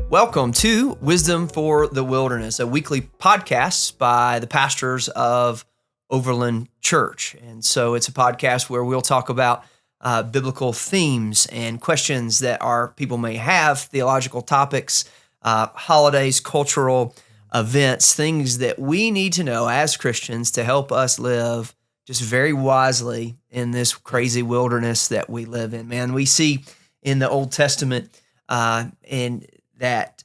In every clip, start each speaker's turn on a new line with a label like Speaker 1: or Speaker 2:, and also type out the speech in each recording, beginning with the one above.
Speaker 1: Welcome to Wisdom for the Wilderness, a weekly podcast by the pastors of Overland Church. And so it's a podcast where we'll talk about biblical themes and questions that our people may have, theological topics, holidays, cultural events, things that we need to know as Christians to help us live just very wisely in this crazy wilderness that we live in. Man, we see in the Old Testament and that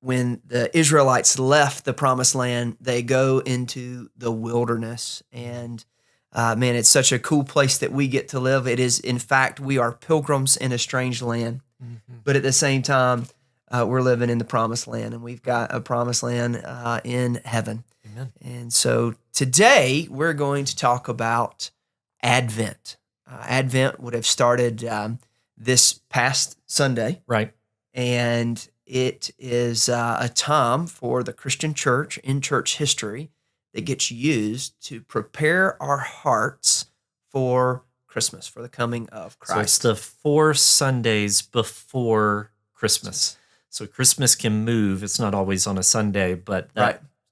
Speaker 1: when the Israelites left the promised land, they go into the wilderness. And man, it's such a cool place that we get to live. It is, in fact, we are pilgrims in a strange land. Mm-hmm. But at the same time, we're living in the promised land, and we've got a promised land in heaven. Amen. And so today we're going to talk about Advent. Advent would have started this past Sunday.
Speaker 2: Right.
Speaker 1: And it is a time for the Christian church in church history that gets used to prepare our hearts for Christmas, for the coming of Christ.
Speaker 2: So it's the 4 Sundays before Christmas. So Christmas can move. It's not always on a Sunday, but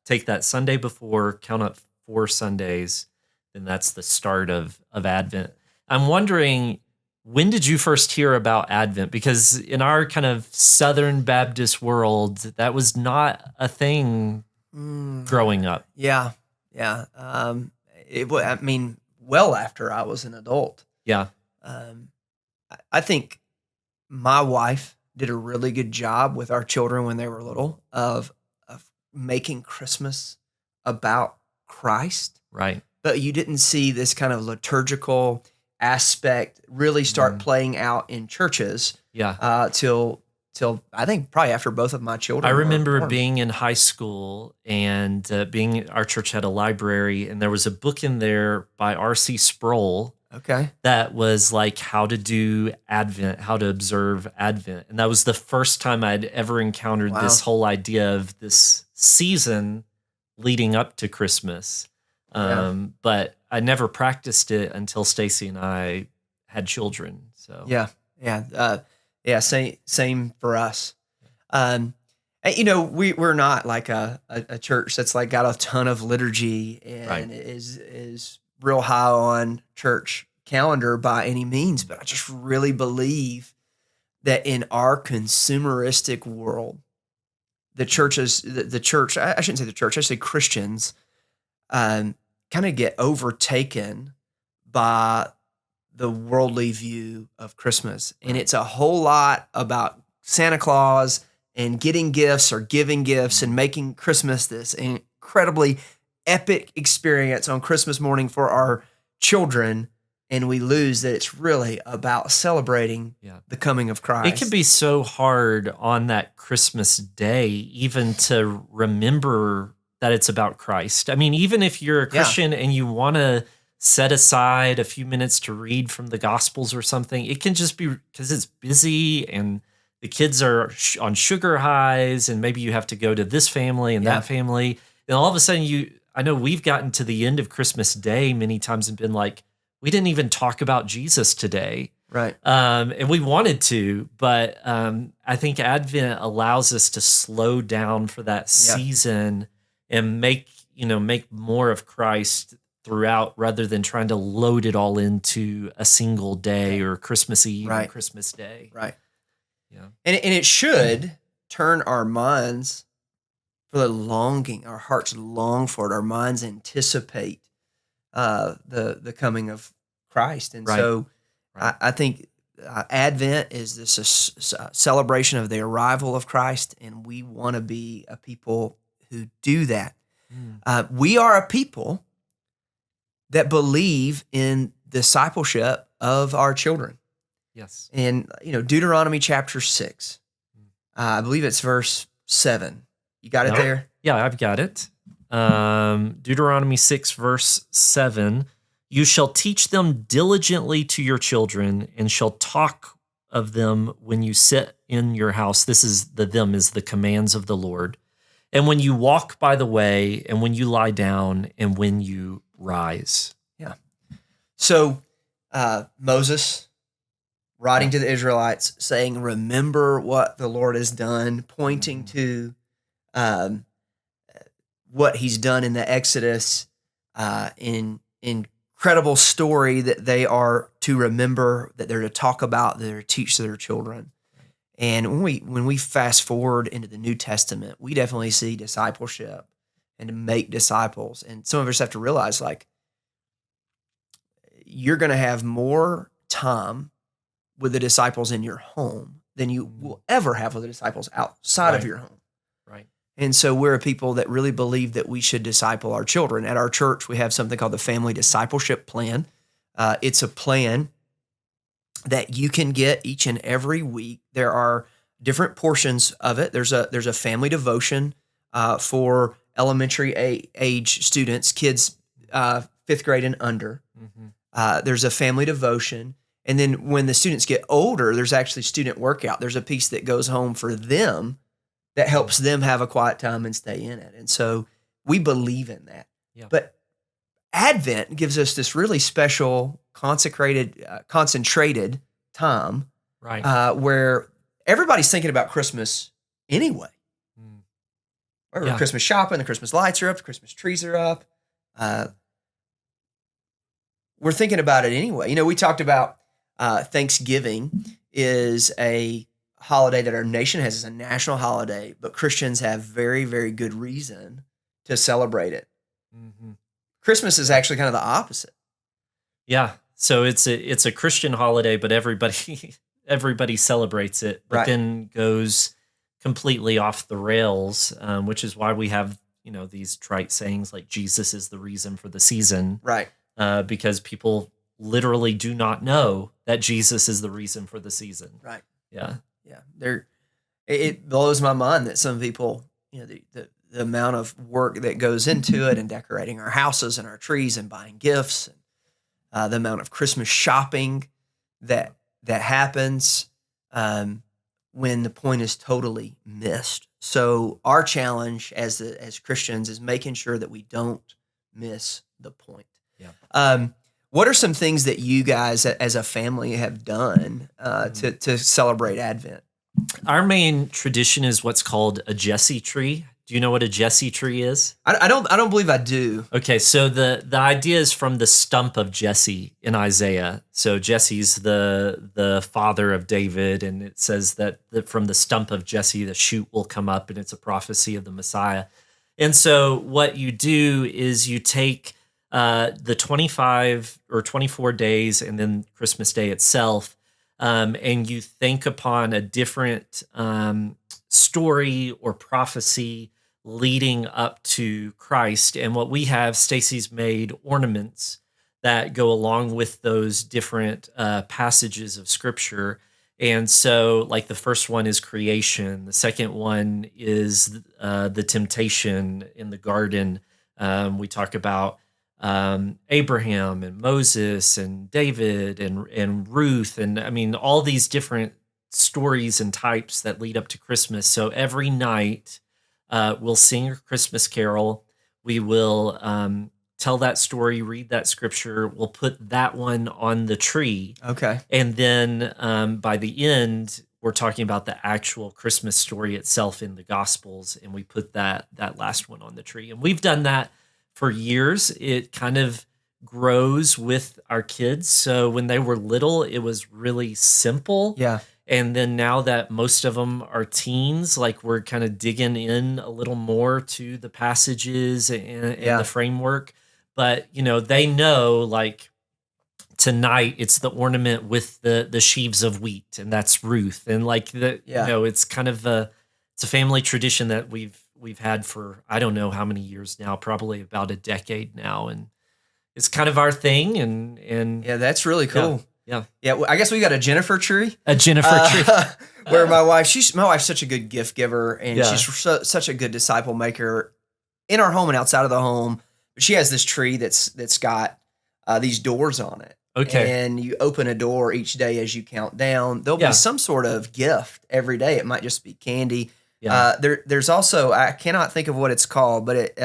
Speaker 2: take that Sunday before, count up 4 Sundays, then that's the start of Advent. I'm wondering, when did you first hear about Advent? Because in our kind of Southern Baptist world, that was not a thing growing up.
Speaker 1: Yeah. Well after I was an adult.
Speaker 2: Yeah.
Speaker 1: I think my wife did a really good job with our children when they were little of making Christmas about Christ.
Speaker 2: Right.
Speaker 1: But you didn't see this kind of liturgical aspect really start playing out in churches till I think probably after both of my children.
Speaker 2: I remember being in high school and our church had a library, and there was a book in there by R.C. Sproul.
Speaker 1: Okay.
Speaker 2: That was like how to do Advent, how to observe Advent. And that was the first time I'd ever encountered this whole idea of this season leading up to Christmas. But I never practiced it until Stacy and I had children. So
Speaker 1: same for us. We're not like a church that's like got a ton of liturgy and is real high on church calendar by any means, but I just really believe that in our consumeristic world, the church, I shouldn't say the church, I say Christians, kind of get overtaken by the worldly view of Christmas. And it's a whole lot about Santa Claus and getting gifts or giving gifts and making Christmas this incredibly epic experience on Christmas morning for our children. And we lose that it's really about celebrating the coming of Christ.
Speaker 2: It can be so hard on that Christmas day even to remember that it's about Christ. I mean, even if you're a Christian and you want to set aside a few minutes to read from the Gospels or something, it can just be because it's busy and the kids are on sugar highs and maybe you have to go to this family and that family. And all of a sudden I know we've gotten to the end of Christmas Day many times and been like, we didn't even talk about Jesus today.
Speaker 1: Right.
Speaker 2: And we wanted to, but I think Advent allows us to slow down for that season and make more of Christ throughout rather than trying to load it all into a single day or Christmas Eve or Christmas Day.
Speaker 1: Right. Yeah. And it should turn our minds for the longing, our hearts long for it, our minds anticipate the coming of Christ. And so I think Advent is this celebration of the arrival of Christ, and we want to be a people who do that. We are a people that believe in discipleship of our children.
Speaker 2: Yes.
Speaker 1: And, Deuteronomy chapter 6, I believe it's verse 7. You got it there?
Speaker 2: Yeah, I've got it. Deuteronomy 6, verse 7, you shall teach them diligently to your children and shall talk of them when you sit in your house. This is the commands of the Lord. And when you walk by the way, and when you lie down, and when you rise.
Speaker 1: Yeah. So Moses writing to the Israelites, saying, remember what the Lord has done, pointing to what he's done in the Exodus, in incredible story that they are to remember, that they're to talk about, that they're to teach to their children. And when we fast forward into the New Testament, we definitely see discipleship and to make disciples. And some of us have to realize, like, you're going to have more time with the disciples in your home than you will ever have with the disciples outside of your home.
Speaker 2: Right.
Speaker 1: And so we're a people that really believe that we should disciple our children. At our church, we have something called the Family Discipleship Plan. It's a plan that you can get each and every week. There are different portions of it. There's a family devotion for elementary age students, kids 5th grade and under. Mm-hmm. There's a family devotion. And then when the students get older, there's actually student workout. There's a piece that goes home for them that helps them have a quiet time and stay in it. And so we believe in that. Yeah. But Advent gives us this really special, concentrated time, right? Where everybody's thinking about Christmas anyway. Christmas shopping, the Christmas lights are up, the Christmas trees are up. We're thinking about it anyway. We talked about Thanksgiving is a holiday that our nation has as a national holiday, but Christians have very, very good reason to celebrate it. Mm-hmm. Christmas is actually kind of the opposite.
Speaker 2: Yeah. So it's a Christian holiday, but everybody celebrates it, but then goes completely off the rails, which is why we have these trite sayings like Jesus is the reason for the season,
Speaker 1: right?
Speaker 2: Because people literally do not know that Jesus is the reason for the season,
Speaker 1: right?
Speaker 2: Yeah.
Speaker 1: It blows my mind that some people, the amount of work that goes into it and decorating our houses and our trees and buying gifts, and the amount of Christmas shopping that happens when the point is totally missed. So our challenge as Christians is making sure that we don't miss the point. Yeah. What are some things that you guys as a family have done to celebrate Advent?
Speaker 2: Our main tradition is what's called a Jesse tree. Do you know what a Jesse tree is?
Speaker 1: I don't believe I do.
Speaker 2: Okay, so the idea is from the stump of Jesse in Isaiah. So Jesse's the father of David, and it says that from the stump of Jesse, the shoot will come up, and it's a prophecy of the Messiah. And so what you do is you take the 25 or 24 days and then Christmas Day itself, and you think upon a different story or prophecy leading up to Christ. And what we have, Stacy's made ornaments that go along with those different passages of Scripture. And so, like, the first one is creation. The second one is the temptation in the garden. We talk about Abraham and Moses and David and Ruth. And I mean, all these different stories and types that lead up to Christmas. So every night we'll sing a Christmas carol. We will tell that story, read that scripture. We'll put that one on the tree.
Speaker 1: Okay.
Speaker 2: And then by the end, we're talking about the actual Christmas story itself in the Gospels, and we put that last one on the tree. And we've done that for years. It kind of grows with our kids. So when they were little, it was really simple.
Speaker 1: Yeah.
Speaker 2: And then now that most of them are teens, like, we're kind of digging in a little more to the passages and the framework. But, they know, like, tonight it's the ornament with the sheaves of wheat, and that's Ruth. And like, it's kind of it's a family tradition that we've had for, I don't know how many years now, probably about a decade now. And it's kind of our thing. And
Speaker 1: yeah, that's really cool.
Speaker 2: Yeah.
Speaker 1: Well, I guess we got a Jennifer tree.
Speaker 2: A Jennifer tree.
Speaker 1: Where my wife's such a good gift giver, and she's such a good disciple maker in our home and outside of the home. But she has this tree that's got these doors on it.
Speaker 2: Okay.
Speaker 1: And you open a door each day as you count down. There'll be some sort of gift every day. It might just be candy. Yeah. There's also, I cannot think of what it's called, but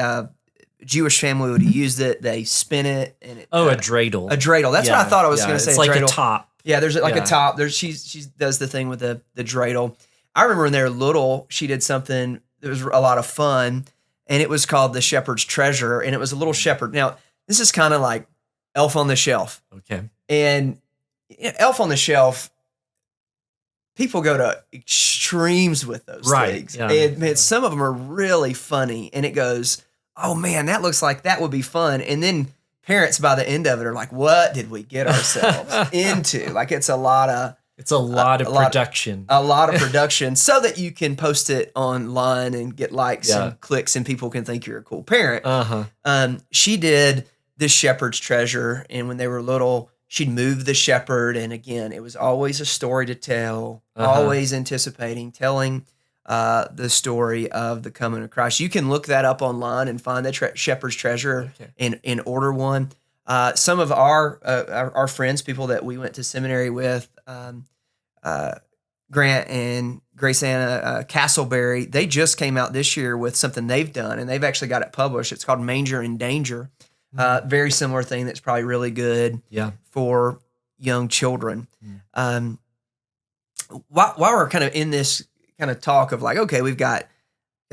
Speaker 1: Jewish family would use it. They spin it, and
Speaker 2: a dreidel.
Speaker 1: A dreidel. That's what I thought I was going to say.
Speaker 2: It's like a top.
Speaker 1: Yeah, there's like a top. There's she does the thing with the dreidel. I remember when they were little, she did something that was a lot of fun, and it was called the Shepherd's Treasure, and it was a little shepherd. Now, this is kind of like Elf on the Shelf.
Speaker 2: Okay.
Speaker 1: And Elf on the Shelf, people go to extremes with those things.
Speaker 2: Yeah.
Speaker 1: And man, some of them are really funny, and it goes, oh man, that looks like that would be fun. And then parents by the end of it are like, what did we get ourselves into? Like it's a lot of
Speaker 2: production.
Speaker 1: A lot of production so that you can post it online and get likes and clicks and people can think you're a cool parent. She did the Shepherd's Treasure, and when they were little, she'd move the shepherd, and again, it was always a story to tell, always anticipating, telling the story of the coming of Christ. You can look that up online and find the Shepherd's Treasure and order one. Some of our friends, people that we went to seminary with, Grant and Grace Anna Castleberry, they just came out this year with something they've done, and they've actually got it published. It's called Manger and Danger. Very similar thing that's probably really good for young children. While we're kind of in this kind of talk of like, okay, we've got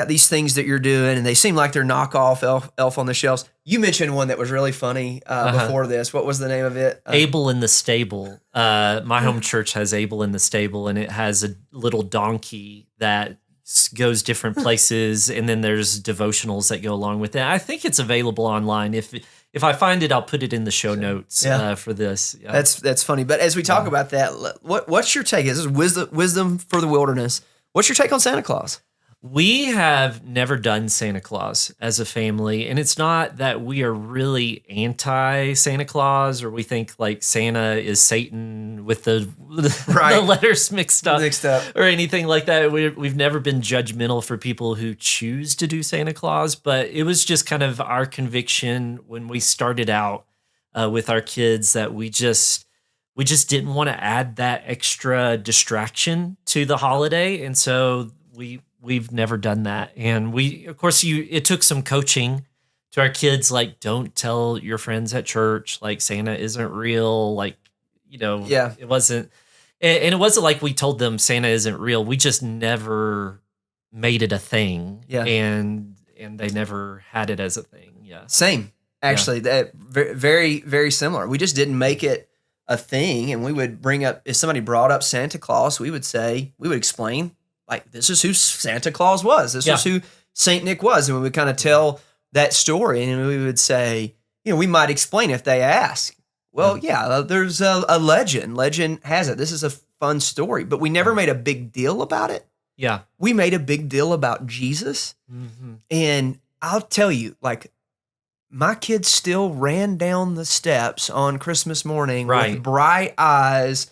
Speaker 1: these things that you're doing, and they seem like they're knockoff Elf on the Shelves. You mentioned one that was really funny before this. What was the name of it?
Speaker 2: Abel in the Stable. My home church has Abel in the Stable, and it has a little donkey that goes different places, and then there's devotionals that go along with it. I think it's available online. If I find it, I'll put it in the show notes for this. Yeah.
Speaker 1: That's funny. But as we talk about that, what's your take? This is wisdom for the wilderness. What's your take on Santa Claus?
Speaker 2: We have never done Santa Claus as a family, and it's not that we are really anti-Santa Claus or we think like Santa is Satan with the letters mixed up or anything like that. We've never been judgmental for people who choose to do Santa Claus, but it was just kind of our conviction when we started out with our kids that we just didn't want to add that extra distraction to the holiday, and so we've never done that. And it took some coaching to our kids, like, don't tell your friends at church, like, Santa isn't real. Like, it wasn't, and it wasn't like we told them Santa isn't real. We just never made it a thing. Yeah. And they never had it as a thing. Yeah.
Speaker 1: Same, actually. That very, very similar. We just didn't make it a thing. And we would bring up, if somebody brought up Santa Claus, we would explain, like, this is who Santa Claus was. This is who Saint Nick was. And we would kind of tell that story, and we would say, we might explain if they ask. Well, there's a legend. Legend has it. This is a fun story. But we never made a big deal about it. Yeah. We made a big deal about Jesus. Mm-hmm. And I'll tell you, like, my kids still ran down the steps on Christmas morning with bright eyes,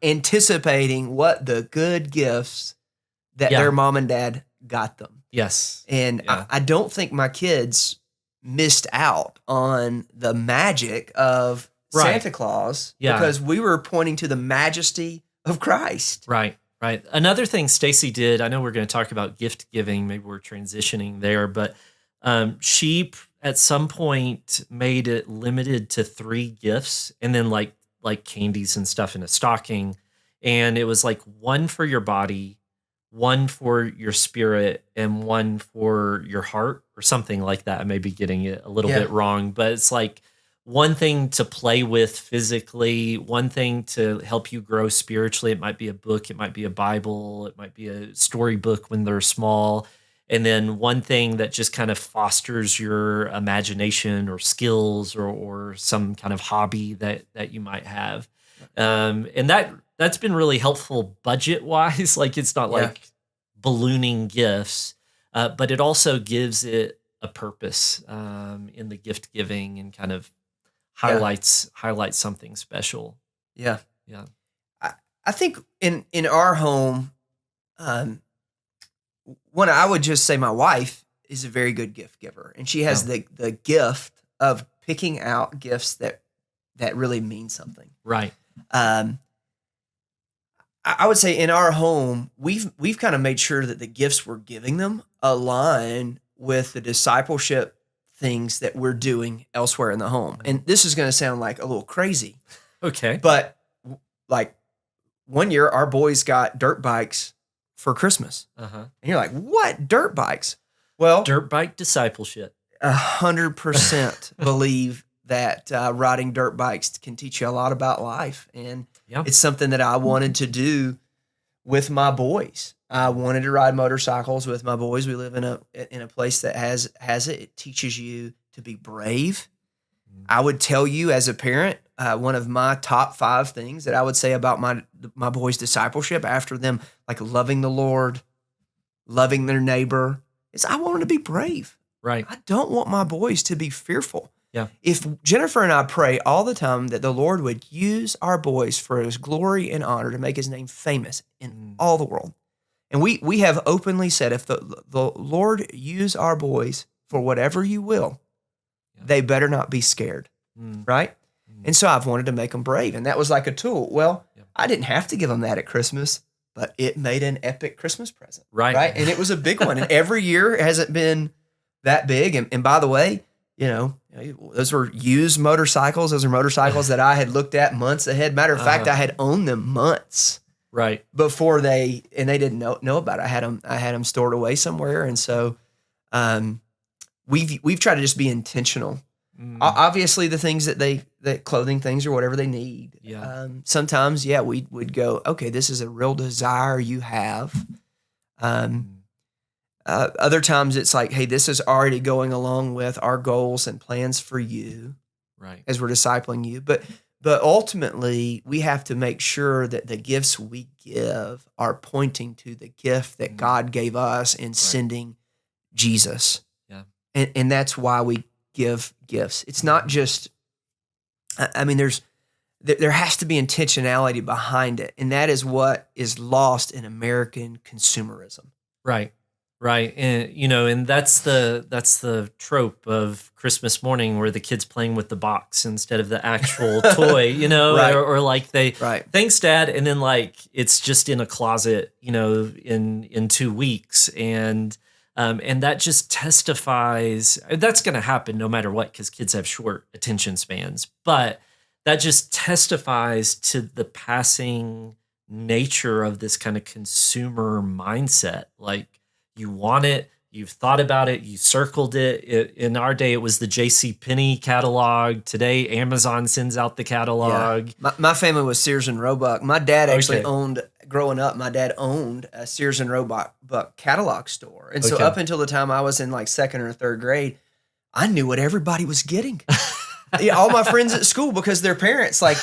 Speaker 1: anticipating what the good gifts that their mom and dad got them. Yes. And I don't think my kids missed out on the magic of Santa Claus because we were pointing to the majesty of Christ. Right.
Speaker 2: Another thing Stacy did, I know we're going to talk about gift giving, maybe we're transitioning there, but she at some point made it limited to 3 gifts, and then like candies and stuff in a stocking. And it was like 1 for your body, 1 for your spirit, and 1 for your heart, or something like that. I may be getting it a little bit wrong, but it's like 1 thing to play with physically, 1 thing to help you grow spiritually. It might be a book, it might be a Bible, it might be a storybook when they're small. And then 1 thing that just kind of fosters your imagination or skills or some kind of hobby that you might have. And that's been really helpful budget-wise. Like, it's not like ballooning gifts, but it also gives it a purpose in the gift giving and kind of highlights something special.
Speaker 1: Yeah. I think in our home, one, I would just say my wife is a very good gift giver, and she has the gift of picking out gifts that really mean something. Right. I would say in our home, we've kind of made sure that the gifts we're giving them align with the discipleship things that we're doing elsewhere in the home. And this is going to sound like a little crazy. Okay. But like one year our boys got dirt bikes for Christmas. And you're like, what? Dirt bikes? Well,
Speaker 2: dirt bike discipleship.
Speaker 1: 100% believe that riding dirt bikes can teach you a lot about life. And it's something that I wanted to do with my boys. I wanted to ride motorcycles with my boys. We live in a place that has it. It teaches you to be brave. I would tell you as a parent, one of my top 5 things that I would say about my boys' discipleship after them, like loving the Lord, loving their neighbor, is I want them to be brave.
Speaker 2: Right.
Speaker 1: I don't want my boys to be fearful.
Speaker 2: Yeah.
Speaker 1: If Jennifer and I pray all the time that the Lord would use our boys for his glory and honor to make his name famous in all the world. And we have openly said, if the Lord use our boys for whatever you will, they better not be scared, right? And so I've wanted to make them brave, and that was like a tool. Well, I didn't have to give them that at Christmas, but it made an epic Christmas present, right? And it was a big one, and every year hasn't been that big. And by the way, those were used motorcycles. Those are motorcycles that I had looked at months ahead. Matter of fact, I had owned them months before they didn't know about it. I had them stored away somewhere, and so we've tried to just be intentional. Obviously, the things that clothing things or whatever they need. Sometimes, we would go, okay, this is a real desire you have. Other times it's like, hey, this is already going along with our goals and plans for you, as we're discipling you. But ultimately, we have to make sure that the gifts we give are pointing to the gift that God gave us in sending Jesus. And that's why we give gifts. It's not just, I mean, there has to be intentionality behind it. And that is what is lost in American consumerism.
Speaker 2: Right. And, and that's the trope of Christmas morning where the kid's playing with the box instead of the actual toy, or like thanks, Dad. And then like, it's just in a closet, in 2 weeks. And that just testifies, that's going to happen no matter what, because kids have short attention spans, but that just testifies to the passing nature of this kind of consumer mindset. Like, you want it, you've thought about it, you circled it. In our day, it was the JCPenney catalog. Today, Amazon sends out the catalog.
Speaker 1: Yeah. My family was Sears and Roebuck. My dad actually growing up, my dad owned a Sears and Roebuck catalog store. And so up until the time I was in like 2nd or 3rd grade, I knew what everybody was getting. All my friends at school, because their parents, like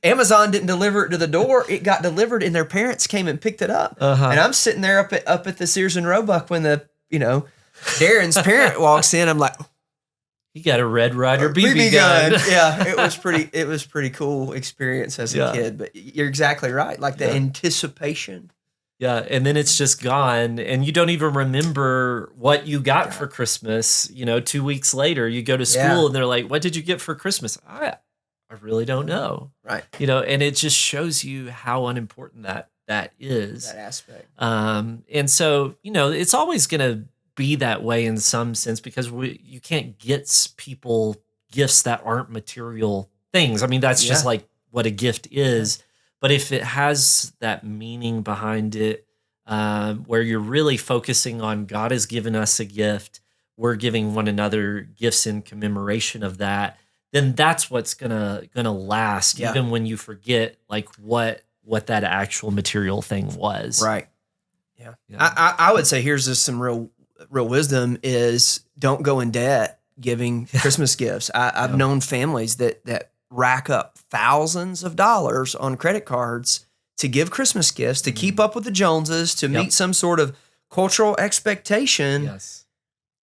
Speaker 1: Amazon didn't deliver it to the door. It got delivered and their parents came and picked it up. And I'm sitting there up at the Sears and Roebuck when Darren's parent walks in. I'm like,
Speaker 2: he got a Red Ryder BB gun.
Speaker 1: Yeah, it was pretty cool experience as a kid. But you're exactly right. Like the anticipation.
Speaker 2: Yeah, and then it's just gone, and you don't even remember what you got for Christmas. 2 weeks later, you go to school, and they're like, "What did you get for Christmas?" I really don't know.
Speaker 1: Right.
Speaker 2: And it just shows you how unimportant that is.
Speaker 1: That aspect.
Speaker 2: And so, it's always going to be that way in some sense, because you can't get people gifts that aren't material things. I mean, that's just like what a gift is. But if it has that meaning behind it, where you're really focusing on God has given us a gift, we're giving one another gifts in commemoration of that, then that's what's gonna last, even when you forget like what that actual material thing was.
Speaker 1: Right. Yeah. I would say here's just some real wisdom is don't go in debt giving Christmas gifts. I've known families that rack up thousands of dollars on credit cards to give Christmas gifts, to keep up with the Joneses, to meet some sort of cultural expectation,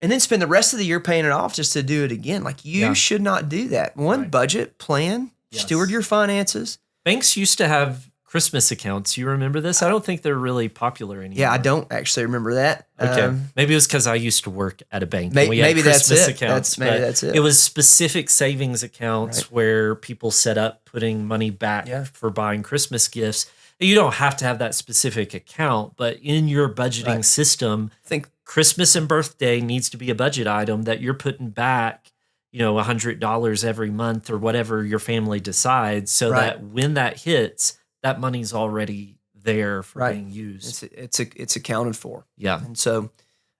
Speaker 1: and then spend the rest of the year paying it off just to do it again. Like you should not do that. Budget, plan, steward your finances.
Speaker 2: Banks used to have Christmas accounts. You remember this? I don't think they're really popular anymore.
Speaker 1: Yeah, I don't actually remember that.
Speaker 2: Okay. Maybe it was because I used to work at a bank.
Speaker 1: Maybe that's it.
Speaker 2: Accounts,
Speaker 1: maybe that's it.
Speaker 2: It was specific savings accounts where people set up putting money back for buying Christmas gifts. You don't have to have that specific account, but in your budgeting system, I think Christmas and birthday needs to be a budget item that you're putting back, $100 every month or whatever your family decides, so that when that hits, that money's already there for being used.
Speaker 1: It's accounted for.
Speaker 2: Yeah.
Speaker 1: And so,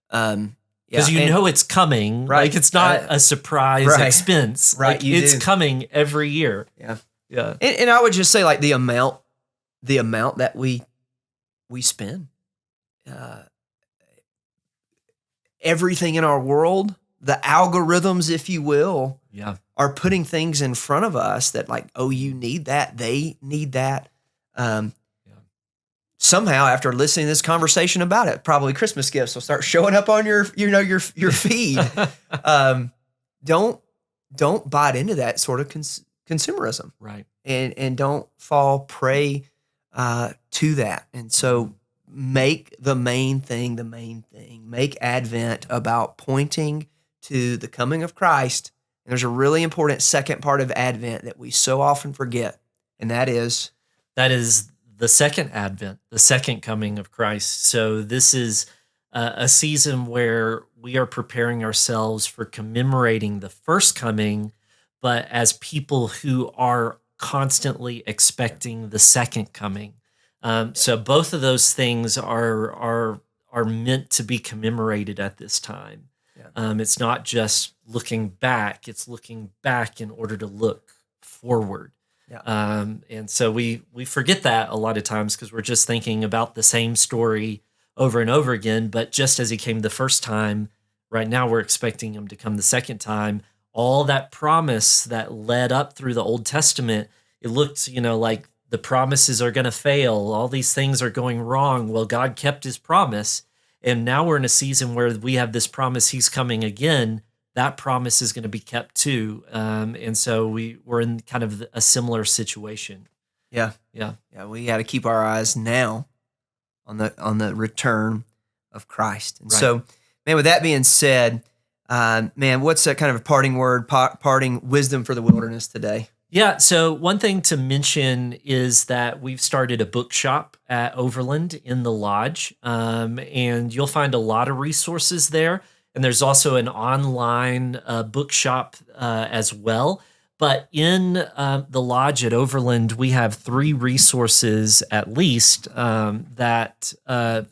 Speaker 2: because it's coming.
Speaker 1: Right.
Speaker 2: Like it's not a surprise expense.
Speaker 1: Right.
Speaker 2: Like it's coming every year.
Speaker 1: Yeah.
Speaker 2: Yeah.
Speaker 1: And I would just say like the amount that we spend, everything in our world, the algorithms, if you will, are putting things in front of us that like, oh, you need that. They need that. Somehow after listening to this conversation about it, probably Christmas gifts will start showing up on your feed. Don't buy into that sort of consumerism.
Speaker 2: Right.
Speaker 1: And don't fall prey to that. And so make the main thing the main thing. Make Advent about pointing to the coming of Christ. And there's a really important second part of Advent that we so often forget, and that is
Speaker 2: the second Advent, the second coming of Christ. So this is a season where we are preparing ourselves for commemorating the first coming, but as people who are constantly expecting the second coming. So both of those things are meant to be commemorated at this time. Yeah. It's not just looking back; it's looking back in order to look forward. Yeah. And so we forget that a lot of times because we're just thinking about the same story over and over again. But just as he came the first time, right now we're expecting him to come the second time. All that promise that led up through the Old Testament, it looked, like the promises are going to fail. All these things are going wrong. Well, God kept his promise. And now we're in a season where we have this promise he's coming again. That promise is going to be kept too. And so we're in kind of a similar situation.
Speaker 1: Yeah. We got to keep our eyes now on the return of Christ. And so, man, with that being said, man, what's that kind of a parting word, parting wisdom for the wilderness today?
Speaker 2: Yeah. So one thing to mention is that we've started a bookshop at Overland in the lodge. And you'll find a lot of resources there. And there's also an online bookshop as well. But in the lodge at Overland, we have 3 resources at least that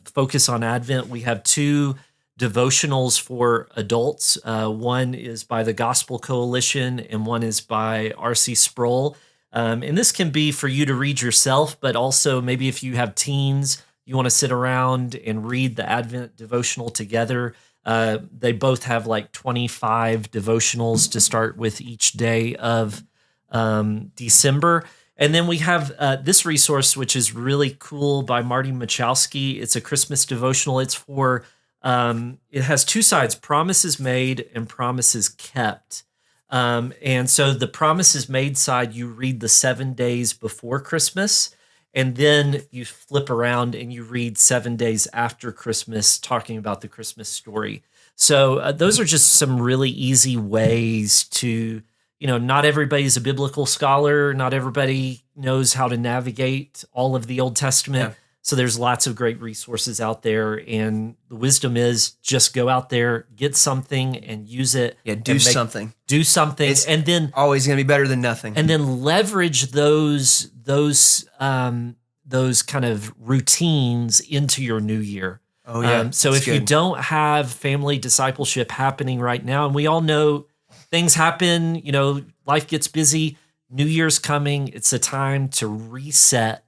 Speaker 2: focus on Advent. We have 2 devotionals for adults. One is by the Gospel Coalition and one is by R.C. Sproul. And this can be for you to read yourself, but also maybe if you have teens, you want to sit around and read the Advent devotional together. They both have like 25 devotionals to start with each day of December. And then we have this resource, which is really cool, by Marty Machowski. It's a Christmas devotional. It's for, it has 2 sides, promises made and promises kept. And so the promises made side, you read the 7 days before Christmas. And then you flip around and you read 7 days after Christmas, talking about the Christmas story. So those are just some really easy ways to, not everybody's a biblical scholar. Not everybody knows how to navigate all of the Old Testament. Yeah. So there's lots of great resources out there. And the wisdom is just go out there, get something and use it.
Speaker 1: Yeah, do something.
Speaker 2: It's and then
Speaker 1: always going to be better than nothing.
Speaker 2: And then leverage those kind of routines into your new year.
Speaker 1: Oh yeah.
Speaker 2: So if you don't have family discipleship happening right now, and we all know things happen, life gets busy, New Year's coming, it's a time to reset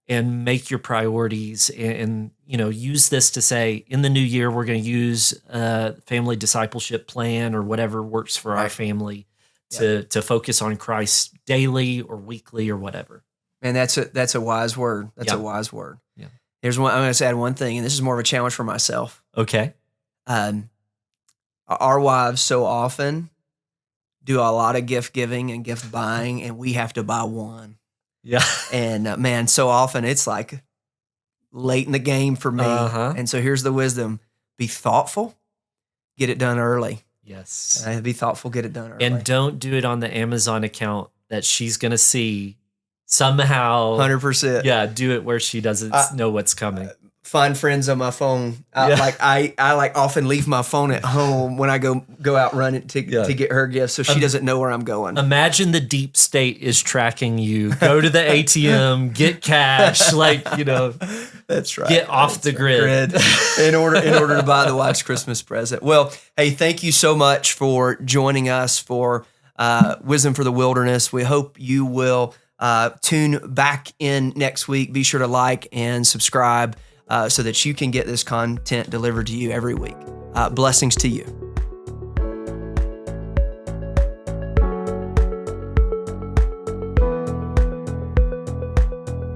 Speaker 2: and make your priorities and use this to say, in the new year, we're going to use a family discipleship plan or whatever works for our family to focus on Christ daily or weekly or whatever.
Speaker 1: Man, that's a wise word. That's a wise word.
Speaker 2: Yeah.
Speaker 1: Here's one. I'm going to add one thing, and this is more of a challenge for myself.
Speaker 2: Okay.
Speaker 1: Our wives so often do a lot of gift giving and gift buying, and we have to buy one.
Speaker 2: Yeah.
Speaker 1: And man, so often it's like late in the game for me. Uh-huh. And so here's the wisdom: be thoughtful, get it done early.
Speaker 2: Yes.
Speaker 1: Be thoughtful, get it done early,
Speaker 2: and don't do it on the Amazon account that she's going to see. Somehow
Speaker 1: 100%.
Speaker 2: Yeah, do it where she doesn't know what's coming.
Speaker 1: find friends on my phone. I like often leave my phone at home when I go out running to get her gifts, so she doesn't know where I'm going.
Speaker 2: Imagine the deep state is tracking you. Go to the ATM, get cash,
Speaker 1: That's right.
Speaker 2: Get off the grid
Speaker 1: in order to buy the wife's Christmas present. Well, hey, thank you so much for joining us for Wisdom for the Wilderness. We hope you will tune back in next week. Be sure to like and subscribe so that you can get this content delivered to you every week. Blessings to you.